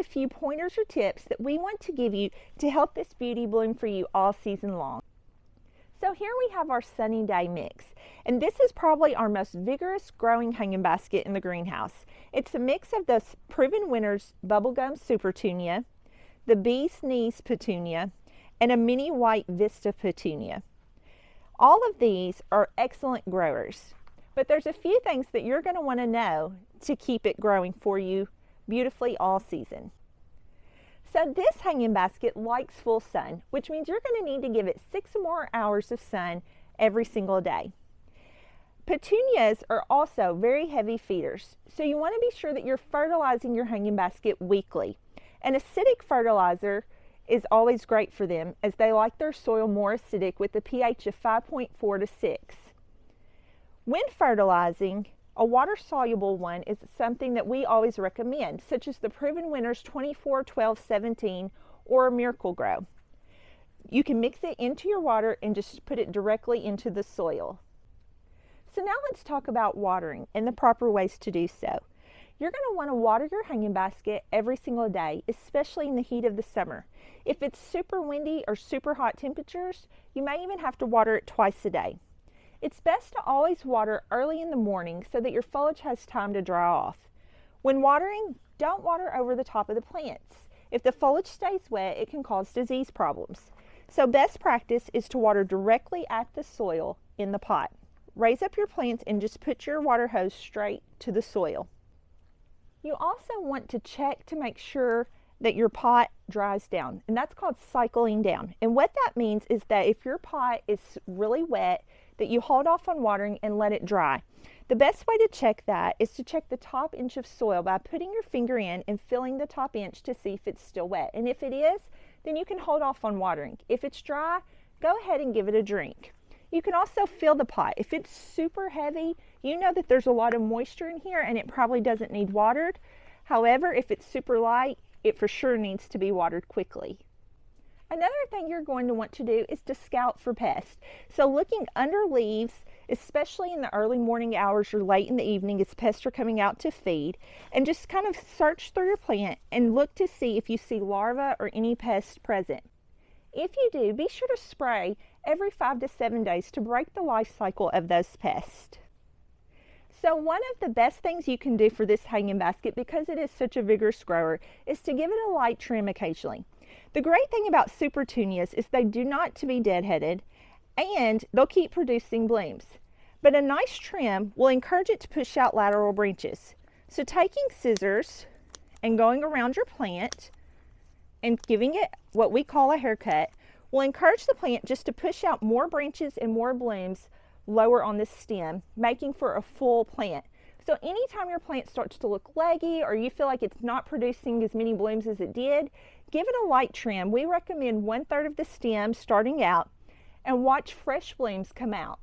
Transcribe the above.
a few pointers or tips that we want to give you to help this beauty bloom for you all season long. So here we have our sunny day mix, and this is probably our most vigorous growing hanging basket in the greenhouse. It's a mix of the Proven Winners Bubblegum Super Petunia, the Bee's Knees Petunia, and a mini white Vista Petunia. All of these are excellent growers, but there's a few things that you're going to want to know to keep it growing for you beautifully all season. So this hanging basket likes full sun, which means you're going to need to give it 6 more hours of sun every single day. Petunias are also very heavy feeders, so you want to be sure that you're fertilizing your hanging basket weekly. An acidic fertilizer is always great for them, as they like their soil more acidic with a pH of 5.4 to 6. When fertilizing, a water-soluble one is something that we always recommend, such as the Proven Winners 24-12-17 or Miracle Grow. You can mix it into your water and just put it directly into the soil. So now let's talk about watering and the proper ways to do so. You're going to want to water your hanging basket every single day, especially in the heat of the summer. If it's super windy or super hot temperatures, you may even have to water it twice a day. It's best to always water early in the morning so that your foliage has time to dry off. When watering, don't water over the top of the plants. If the foliage stays wet, it can cause disease problems. So best practice is to water directly at the soil in the pot. Raise up your plants and just put your water hose straight to the soil. You also want to check to make sure that your pot dries down, and that's called cycling down. And what that means is that if your pot is really wet, that you hold off on watering and let it dry. The best way to check that is to check the top inch of soil by putting your finger in and feeling the top inch to see if it's still wet. And if it is, then you can hold off on watering. If it's dry, go ahead and give it a drink. You can also feel the pot. If it's super heavy, you know that there's a lot of moisture in here and it probably doesn't need watered. However, if it's super light, it for sure needs to be watered quickly. Another thing you're going to want to do is to scout for pests. So looking under leaves, especially in the early morning hours or late in the evening as pests are coming out to feed, and just kind of search through your plant and look to see if you see larvae or any pests present. If you do, be sure to spray every 5 to 7 days to break the life cycle of those pests. So one of the best things you can do for this hanging basket, because it is such a vigorous grower, is to give it a light trim occasionally. The great thing about Super Petunias is they do not to be deadheaded, and they'll keep producing blooms. But a nice trim will encourage it to push out lateral branches. So taking scissors and going around your plant and giving it what we call a haircut will encourage the plant just to push out more branches and more blooms lower on the stem, making for a full plant. So anytime your plant starts to look leggy or you feel like it's not producing as many blooms as it did, give it a light trim. We recommend 1/3 of the stem starting out and watch fresh blooms come out.